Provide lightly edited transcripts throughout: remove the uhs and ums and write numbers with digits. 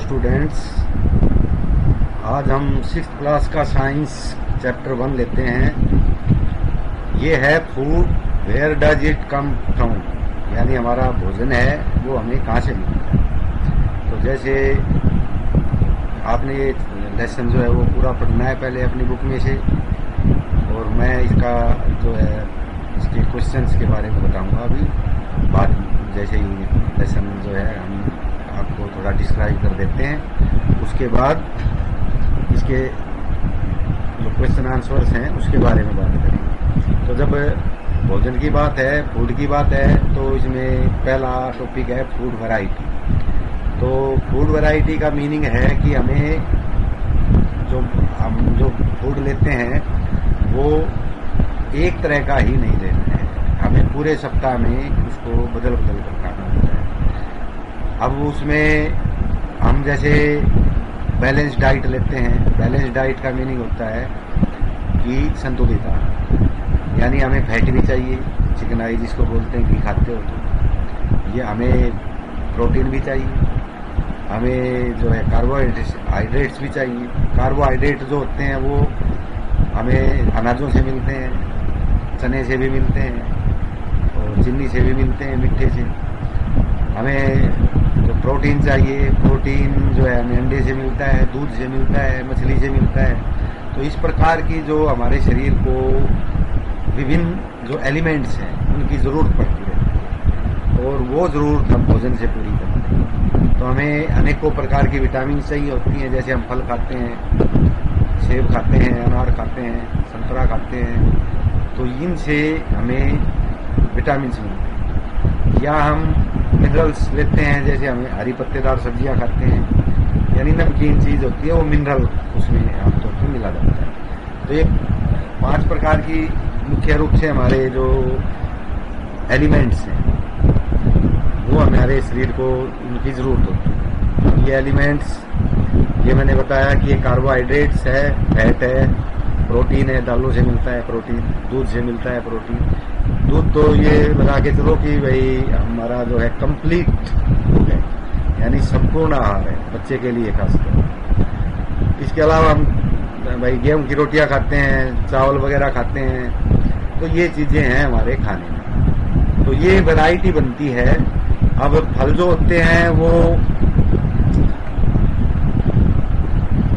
Students, आज हम 6th class का साइंस चैप्टर 1 लेते हैं। ये है food, where does it come from, यानी हमारा भोजन है वो हमें कहाँ से मिलता है। तो जैसे आपने ये लेसन जो है वो पूरा पढ़ना है पहले अपनी बुक में से, और मैं इसका जो है इसके क्वेश्चंस के बारे में बताऊंगा अभी बाद में। जैसे ही लेसन जो है हम आपको थोड़ा डिस्क्राइब कर देते हैं, उसके बाद इसके जो क्वेश्चन आंसर्स हैं उसके बारे में बात करेंगे। तो जब भोजन की बात है, फूड की बात है, तो इसमें पहला टॉपिक है फूड वैरायटी। तो फूड वैरायटी का मीनिंग है कि हमें हम जो फूड लेते हैं वो एक तरह का ही नहीं लेना है, हमें पूरे सप्ताह में उसको बदल बदल कर खाना होता है। अब उसमें हम जैसे बैलेंस डाइट लेते हैं। बैलेंस डाइट का मीनिंग होता है कि संतुलित आहार, यानी हमें फैट भी चाहिए, चिकनाई जिसको बोलते हैं, घी खाते हो तो ये हमें प्रोटीन भी चाहिए, हमें जो है कार्बोहाइड्रेट्स भी चाहिए। कार्बोहाइड्रेट जो होते हैं वो हमें अनाजों से मिलते हैं, चने से भी मिलते हैं और चीनी से भी मिलते हैं, मिट्टे से। हमें जो प्रोटीन चाहिए, प्रोटीन जो है हमें अंडे से मिलता है, दूध से मिलता है, मछली से मिलता है। तो इस प्रकार की जो हमारे शरीर को विभिन्न जो एलिमेंट्स हैं उनकी ज़रूरत पड़ती है और वो ज़रूरत हम भोजन से पूरी करते हैं। तो हमें अनेकों प्रकार की विटामिन चाहिए होती हैं। जैसे हम फल खाते हैं, सेब खाते हैं, अनार खाते हैं, संतरा खाते हैं, तो इनसे हमें विटामिन मिलते हैं। या हम मिनरल्स लेते हैं, जैसे हमें हरी पत्तेदार सब्जियां खाते हैं, यानी नमकीन चीज़ होती है वो मिनरल उसमें आमतौर पर मिला जाता है। तो ये 5 प्रकार की मुख्य रूप से हमारे जो एलिमेंट्स हैं वो हमारे शरीर को उनकी ज़रूरत होती है। ये एलिमेंट्स, ये मैंने बताया कि ये कार्बोहाइड्रेट्स है, फैट है, प्रोटीन है, दालों से मिलता है प्रोटीन, दूध से मिलता है प्रोटीन। दूध तो ये लगा के चलो कि भाई हमारा जो है कंप्लीट फूड है, यानी संपूर्ण आहार है बच्चे के लिए खासकर। इसके अलावा हम भाई गेहूं की रोटियां खाते हैं, चावल वगैरह खाते हैं, तो ये चीजें हैं हमारे खाने में। तो ये वैरायटी बनती है। अब फल जो होते हैं वो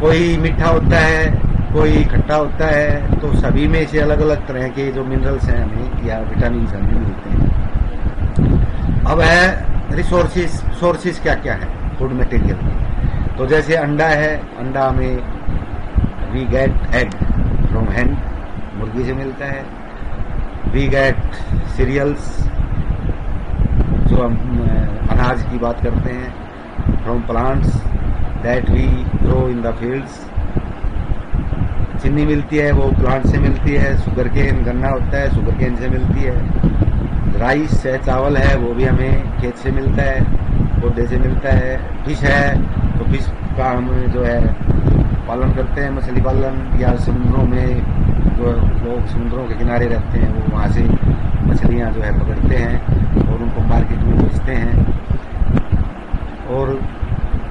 कोई मीठा होता है, कोई खट्टा होता है, तो सभी में से अलग अलग तरह के जो मिनरल्स हैं हमें या विटामिन हमें मिलते हैं। अब है सोर्सेस क्या क्या है फूड मटेरियल में। तो जैसे अंडा है, अंडा में we get egg from hen, मुर्गी से मिलता है। वी गेट सीरियल्स, जो हम अनाज की बात करते हैं, from plants that we grow in the fields. चीनी मिलती है, वो प्लांट से मिलती है। शुगर केन, गन्ना होता है, शुगर केन से मिलती है। राइस है, चावल है, वो भी हमें खेत से मिलता है, पौधे से मिलता है। फिश है, तो फिश का हम जो है पालन करते हैं, मछली पालन, या समुद्रों में जो लोग समुद्रों के किनारे रहते हैं वो वहाँ से मछलियाँ जो है पकड़ते हैं और उनको मार्केट में बेचते हैं। और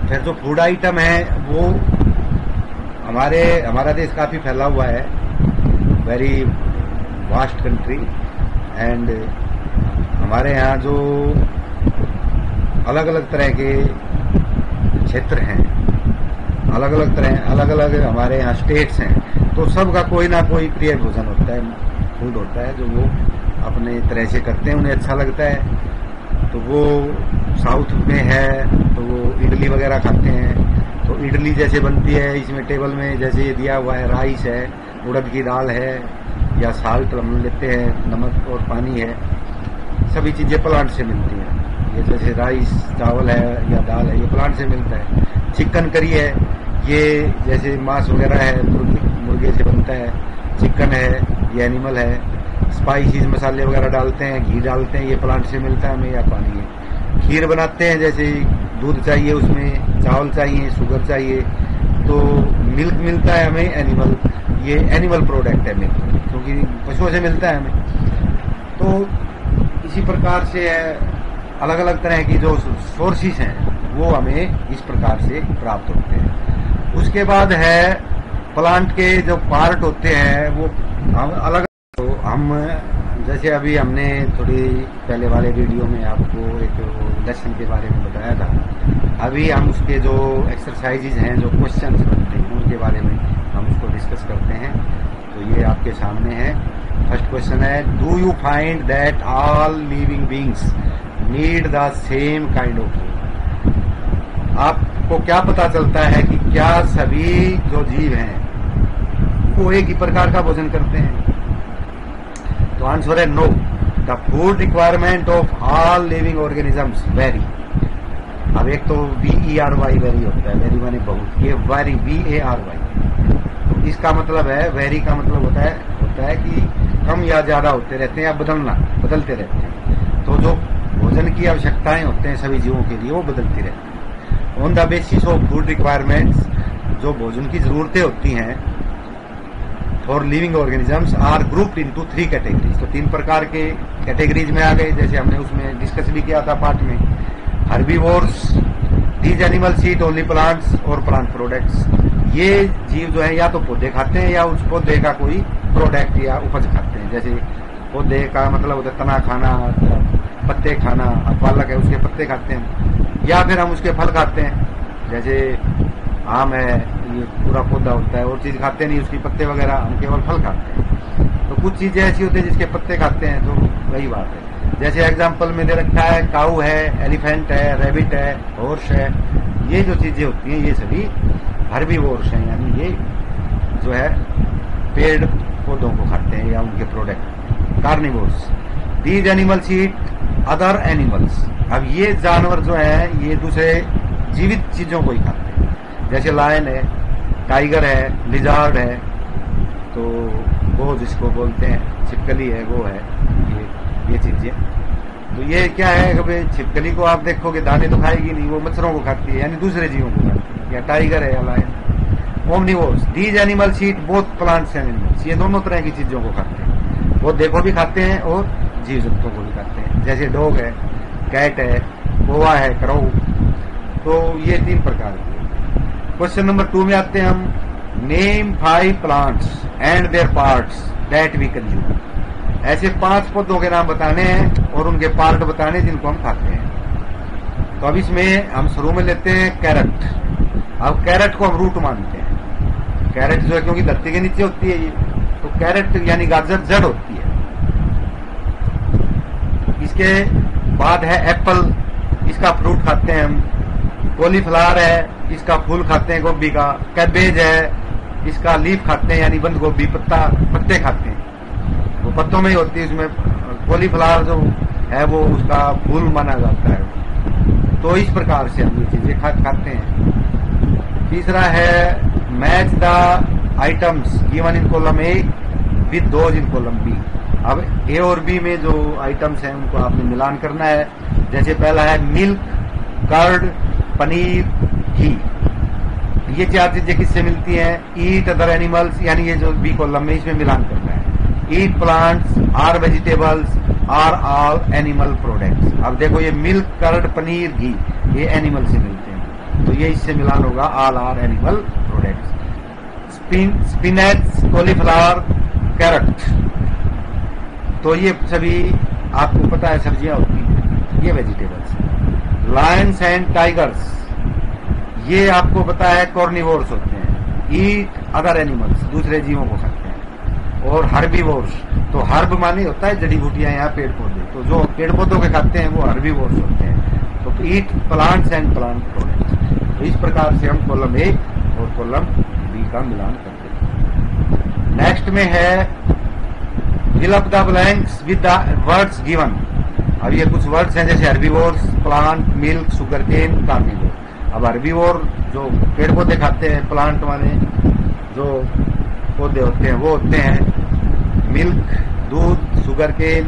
फिर जो फूड आइटम है वो हमारा देश काफ़ी फैला हुआ है, वेरी वास्ट कंट्री, एंड हमारे यहाँ जो अलग अलग तरह के क्षेत्र हैं, अलग अलग हमारे यहाँ स्टेट्स हैं, तो सबका कोई ना कोई प्रिय भोजन होता है, फूड होता है जो वो अपने तरह से करते हैं, उन्हें अच्छा लगता है। तो वो साउथ में है तो वो इडली वगैरह खाते हैं। तो इडली जैसे बनती है, इसमें टेबल में जैसे ये दिया हुआ है, राइस है, उड़द की दाल है, या साल्ट हम लेते हैं, नमक और पानी है, सभी चीज़ें प्लांट से मिलती हैं। ये जैसे राइस, चावल है या दाल है, ये प्लांट से मिलता है। चिकन करी है, ये जैसे मांस वगैरह है, मुर्गे से बनता है। चिकन है, ये एनिमल है। स्पाइसीज मसाले वगैरह डालते हैं, घी डालते हैं, ये प्लांट से मिलता है हमें, या पानी है। खीर बनाते हैं, जैसे दूध चाहिए, उसमें चावल चाहिए, शुगर चाहिए, तो मिल्क मिलता है हमें एनिमल, ये एनिमल प्रोडक्ट है मिल्क, क्योंकि पशुओं से मिलता है हमें। तो इसी प्रकार से अलग अलग तरह की जो सोर्सेस हैं वो हमें इस प्रकार से प्राप्त होते हैं। उसके बाद है प्लांट के जो पार्ट होते हैं वो हम अलग, तो हम जैसे अभी हमने थोड़ी पहले वाले वीडियो में आपको एक लेसन के बारे में बताया था, अभी हम उसके जो एक्सरसाइजेज हैं, जो क्वेश्चंस बनते हैं, उनके बारे में हम उसको डिस्कस करते हैं। तो ये आपके सामने है। फर्स्ट क्वेश्चन है, do you find that all living beings need the same kind of food? आपको क्या पता चलता है कि क्या सभी जो जीव हैं वो एक ही प्रकार का भोजन करते हैं? तो आंसर है no. The food requirement of all living organisms vary. अब एक तो VERY वेरी होता है, वेरी माने बहुत, ये वेरी VARY। तो इसका मतलब है, वेरी का मतलब होता है कि कम या ज्यादा होते रहते हैं या बदलते रहते हैं। तो जो भोजन की आवश्यकताएं होते हैं सभी जीवों के लिए वो बदलती रहती हैं। On the basis of food requirements, जो भोजन की जरूरतें होती हैं for living organisms are grouped into 3 categories. तो 3 प्रकार के कैटेगरीज में आ गए, जैसे हमने उसमें डिस्कस भी किया था पार्ट में। Herbivores, these animals eat only plants और प्लांट प्रोडक्ट्स। ये जीव जो है या तो पौधे खाते हैं या उस पौधे का कोई प्रोडक्ट या उपज खाते हैं। जैसे पौधे का मतलब होता है तना खाना, पत्ते खाना। अब पालक है उसके पत्ते खाते हैं, या फिर हम उसके फल खाते हैं। जैसे आम है, ये पूरा पौधा होता है, और चीज खाते नहीं उसकी पत्ते वगैरह, हम केवल फल खाते हैं। तो कुछ चीजें ऐसी होती है जिसके पत्ते खाते हैं, तो वही बात है। जैसे एग्जाम्पल में दे रखा है, काऊ है, एलिफेंट है, रैबिट है, हॉर्स है। ये जो चीजें होती हैं ये सभी हर्बीवोर्स हैं, यानी ये जो है पेड़ पौधों को खाते हैं या उनके product. Carnivores, these animals eat other animals. अब ये जानवर जो है ये दूसरे जीवित चीजों को ही खाते हैं, जैसे लायन है, टाइगर है, लिजार्ड है, तो वो जिसको बोलते हैं छिपकली है, वो है ये चीजें। तो ये क्या है कि भाई छिपकली को आप देखोगे दाने तो खाएगी नहीं, वो मच्छरों को खाती है, यानी दूसरे जीवों को खाती है। या टाइगर है या lion. Omnivores, these animals eat both plants and animals. ये दोनों तरह की चीजों को खाते हैं, वो देखो भी खाते हैं और जीव जंतुओं को भी खाते हैं। जैसे डॉग है, कैट है, कौवा है, क्रौ। तो ये 3 प्रकार के। क्वेश्चन नंबर 2 में आते हैं हम। Name 5 plants and their parts that we consume. ऐसे 5 पौधों के नाम बताने हैं और उनके पार्ट बताने जिनको हम खाते हैं। तो अब इसमें हम शुरू में लेते हैं कैरेट। अब कैरेट को हम रूट मानते हैं। कैरेट जो है क्योंकि धरती के नीचे होती है ये, तो कैरेट यानी गाजर जड़ होती है। इसके बाद है एप्पल, इसका फ्रूट खाते हैं हम। कॉलीफ्लावर है, इसका फूल खाते हैं गोभी का। कैबेज है, इसका लीफ खाते हैं यानी बंद गोभी, पत्ते खाते हैं, वो पत्तों में ही होती है। उसमें कॉलीफ्लावर जो है वो उसका फूल माना जाता है। तो इस प्रकार से हम ये चीजें खाते हैं। तीसरा है match the items given in column A with those in column B. अब ए और बी में जो आइटम्स हैं उनको आपने मिलान करना है। जैसे पहला है मिल्क, कर्ड, पनीर, घी। ये 4 चीजें किससे मिलती हैं? ईट अदर एनिमल्स, यानी ये जो बी कॉलम में इसमें मिलान करना है। Eat plants are vegetables are all animal products. अब देखो ये मिल्क, कर्ड, पनीर, घी ये एनिमल से मिलते हैं, तो ये इससे मिलान होगा all are animal products. Spinach, cauliflower, carrot, तो ये सभी आपको पता है सब्जियां होती हैं, ये वेजिटेबल्स। लायंस एंड टाइगर्स, ये आपको पता है कॉर्निवोर्स होते हैं। ईट अदर एनिमल्स, दूसरे जीवों को खाते हैं। और हर्बीवोर्स, तो हर्ब माने होता है जड़ी बूटियां या पेड़ पौधे, तो जो पेड़ पौधों के खाते हैं वो हर्बीवोर्स होते हैं। तो ईट प्लांट्स एंड प्लांट प्रोडक्ट्स। तो इस प्रकार से हम कॉलम ए और कॉलम बी का मिलान करते हैं। नेक्स्ट में है fill up the blanks with the words given. अब ये कुछ वर्ड्स हैं जैसे herbivores, plant, milk, sugarcane, carnivore. अब हर्बीवोर जो पेड़ पौधे खाते हैं, प्लांट माने जो पौधे होते हैं वो होते हैं मिल्क, दूध, शुगरकेन,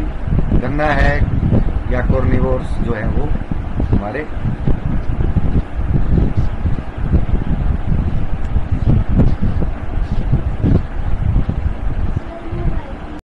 गन्ना है, या कॉर्निवोर्स जो है वो हमारे